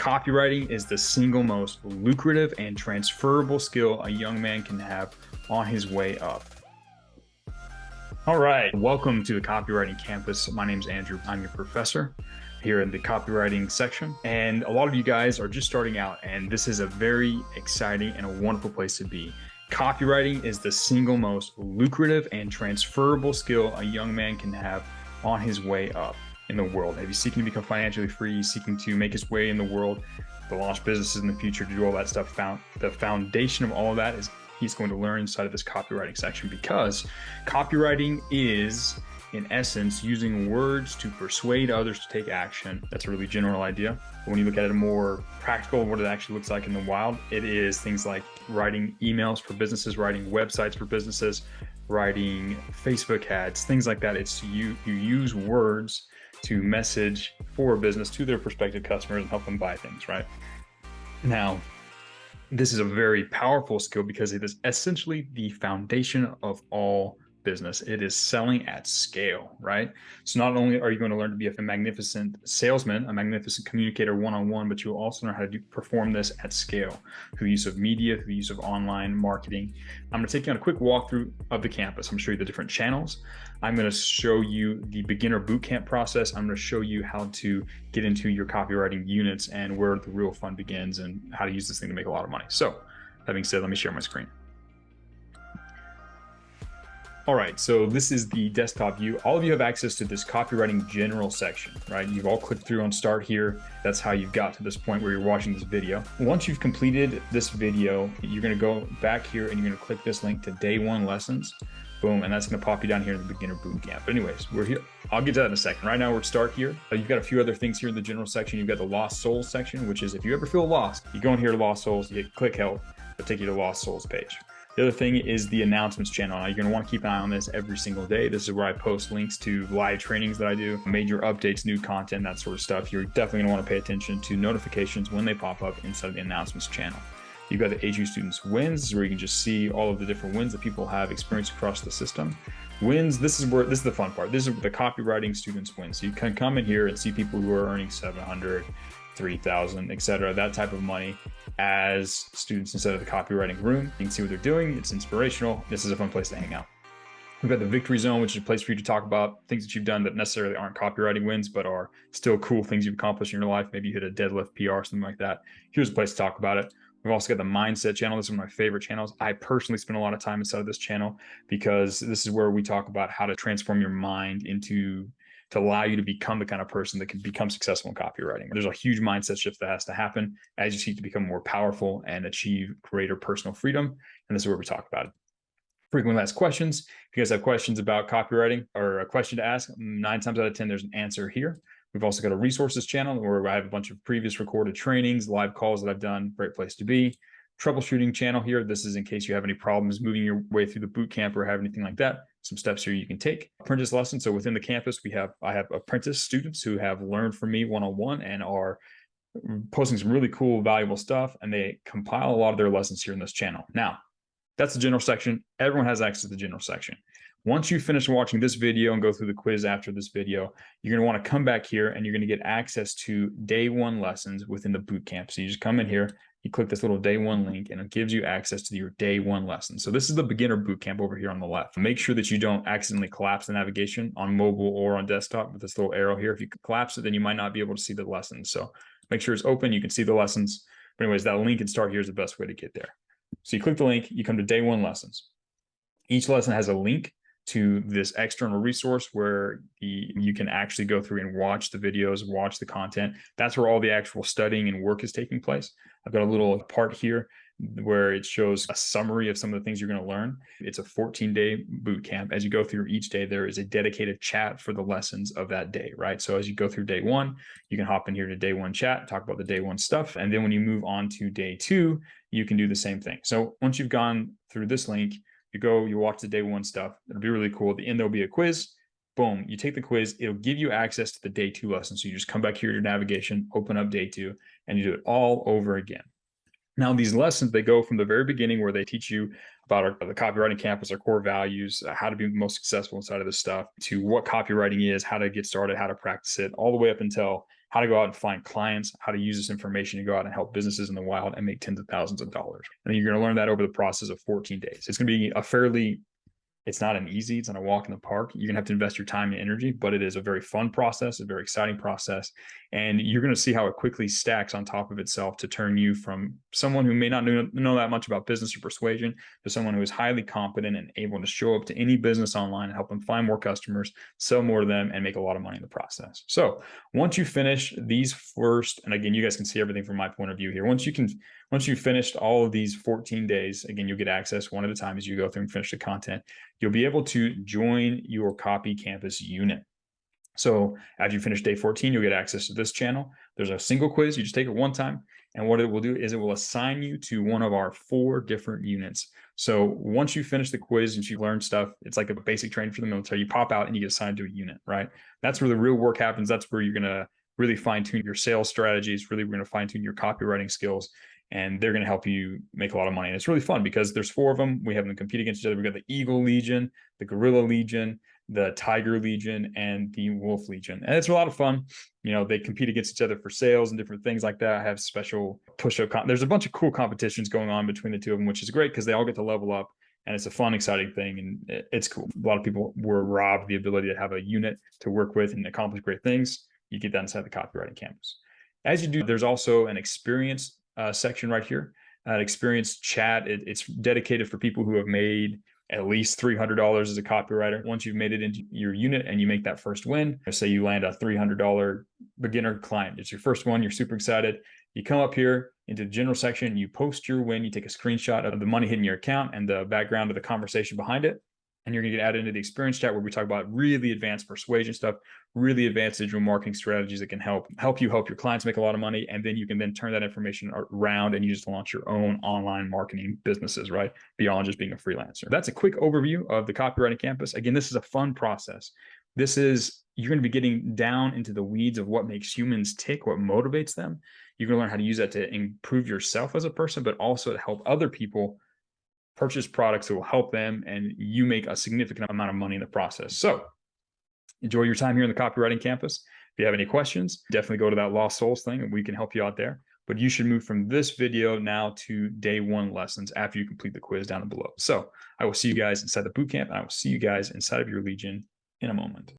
Copywriting is the single most lucrative and transferable skill a young man can have on his way up. All right, welcome to the Copywriting Campus. My name is Andrew. I'm your professor here in the copywriting section. And a lot of you guys are just starting out, and this is a very exciting and a wonderful place to be. Copywriting is the single most lucrative and transferable skill a young man can have on his way up in the world. If he's seeking to become financially free, seeking to make his way in the world, to launch businesses in the future, to do all that stuff, the foundation of all of that is he's going to learn inside of this copywriting section, because copywriting is, in essence, using words to persuade others to take action. That's a really general idea. But when you look at it more practical, what it actually looks like in the wild, it is things like writing emails for businesses, writing websites for businesses, writing Facebook ads, things like that. It's you use words to message for a business to their prospective customers and help them buy things, right? Now, this is a very powerful skill because it is essentially the foundation of all business. It is selling at scale, right? So not only are you going to learn to be a magnificent salesman, a magnificent communicator one-on-one, but you'll also learn how to perform this at scale through the use of media, through the use of online marketing. I'm going to take you on a quick walkthrough of the campus. I'm going to show you the different channels. I'm going to show you the beginner bootcamp process. I'm going to show you how to get into your copywriting units and where the real fun begins and how to use this thing to make a lot of money. So that being said, let me share my screen. All right, so this is the desktop view. All of you have access to this copywriting general section, right? You've all clicked through on start here. That's how you've got to this point where you're watching this video. Once you've completed this video, you're gonna go back here and you're gonna click this link to day one lessons. Boom, and that's gonna pop you down here in the beginner bootcamp. But anyways, we're here. I'll get to that in a second. Right now, we're start here. You've got a few other things here in the general section. You've got the Lost Souls section, which is if you ever feel lost, you go in here to Lost Souls, you hit click help, it'll take you to Lost Souls page. The other thing is the announcements channel. Now, you're going to want to keep an eye on this every single day. This is where I post links to live trainings that I do, major updates, new content, that sort of stuff. You're definitely going to want to pay attention to notifications when they pop up inside of the announcements channel. You've got the HU Students Wins, where you can just see all of the different wins that people have experienced across the system. Wins, this is the fun part. This is the copywriting students win. So you can come in here and see people who are earning 700, 3,000, etc., that type of money as students inside of the copywriting room. You can see what they're doing. It's inspirational. This is a fun place to hang out. We've got the victory zone, which is a place for you to talk about things that you've done that necessarily aren't copywriting wins, but are still cool things you've accomplished in your life. Maybe you hit a deadlift PR, something like that. Here's a place to talk about it. We've also got the mindset channel. This is one of my favorite channels. I personally spend a lot of time inside of this channel because this is where we talk about how to transform your mind to allow you to become the kind of person that can become successful in copywriting. There's a huge mindset shift that has to happen as you seek to become more powerful and achieve greater personal freedom. And this is where we talk about it. Frequently asked questions. If you guys have questions about copywriting or a question to ask, 9 times out of 10, there's an answer here. We've also got a resources channel where I have a bunch of previous recorded trainings, live calls that I've done. Great place to be. Troubleshooting channel here. This is in case you have any problems moving your way through the boot camp or have anything like that. Some steps here you can take. Apprentice lessons. So within the campus, I have apprentice students who have learned from me one-on-one and are posting some really cool, valuable stuff, and they compile a lot of their lessons here in this channel. Now, that's the general section. Everyone has access to the general section. Once you finish watching this video and go through the quiz after this video, you're going to want to come back here and you're going to get access to day one lessons within the boot camp. So you just come in here, you click this little day one link, and it gives you access to your day one lesson. So this is the beginner bootcamp over here on the left. Make sure that you don't accidentally collapse the navigation on mobile or on desktop with this little arrow here. If you collapse it, then you might not be able to see the lessons. So make sure it's open. You can see the lessons. But anyways, that link and start here is the best way to get there. So you click the link, you come to day one lessons. Each lesson has a link to this external resource where you can actually go through and watch the videos, watch the content. That's where all the actual studying and work is taking place. I've got a little part here where it shows a summary of some of the things you're going to learn. It's a 14-day boot camp. As you go through each day, there is a dedicated chat for the lessons of that day, right? So as you go through day one, you can hop in here to day one chat, talk about the day one stuff. And then when you move on to day two, you can do the same thing. So once you've gone through this link, you watch the day one stuff. It'll be really cool. At the end, there'll be a quiz. Boom, you take the quiz. It'll give you access to the day two lesson. So you just come back here to your navigation, open up day two, and you do it all over again. Now, these lessons, they go from the very beginning where they teach you about the copywriting campus, our core values, how to be most successful inside of this stuff, to what copywriting is, how to get started, how to practice it, all the way up until how to go out and find clients, how to use this information to go out and help businesses in the wild and make tens of thousands of dollars. And you're going to learn that over the process of 14 days. It's going to be it's not it's not a walk in the park. You're going to have to invest your time and energy, but it is a very fun process, a very exciting process. And you're going to see how it quickly stacks on top of itself to turn you from someone who may not know that much about business or persuasion to someone who is highly competent and able to show up to any business online and help them find more customers, sell more to them, and make a lot of money in the process. So once you finish these first, and again, you guys can see everything from my point of view here. Once you've finished all of these 14 days, again, you'll get access one at a time as you go through and finish the content. You'll be able to join your Copy Campus unit. So after you finish day 14, you'll get access to this channel. There's a single quiz. You just take it one time. And what it will do is it will assign you to one of our 4 different units. So once you finish the quiz and you learn stuff, it's like a basic training for the military. You pop out and you get assigned to a unit, right? That's where the real work happens. That's where you're going to really fine tune your sales strategies. Really, we're going to fine tune your copywriting skills. And they're going to help you make a lot of money. And it's really fun because there's 4 of them. We have them compete against each other. We've got the Eagle Legion, the Gorilla Legion, the Tiger Legion, and the Wolf Legion. And it's a lot of fun. You know, they compete against each other for sales and different things like that. I have special push-up. There's a bunch of cool competitions going on between the 2 of them, which is great because they all get to level up. And it's a fun, exciting thing. And it's cool. A lot of people were robbed the ability to have a unit to work with and accomplish great things. You get that inside the Copywriting Campus. As you do, there's also an experience section right here, experience chat. It's dedicated for people who have made at least $300 as a copywriter. Once you've made it into your unit and you make that first win, say you land a $300 beginner client, it's your first one, you're super excited. You come up here into the general section, you post your win, you take a screenshot of the money hitting your account and the background of the conversation behind it. And you're going to get added into the experience chat where we talk about really advanced persuasion stuff, really advanced digital marketing strategies that can help you help your clients make a lot of money. And then you can turn that information around and use it to launch your own online marketing businesses, right? Beyond just being a freelancer. That's a quick overview of the Copywriting Campus. Again, this is a fun process. You're going to be getting down into the weeds of what makes humans tick, what motivates them. You're going to learn how to use that to improve yourself as a person, but also to help other people purchase products that will help them, and you make a significant amount of money in the process. So enjoy your time here in the Copywriting Campus. If you have any questions, definitely go to that Lost Souls thing and we can help you out there. But you should move from this video now to day 1 lessons after you complete the quiz down below. So I will see you guys inside the bootcamp, and I will see you guys inside of your Legion in a moment.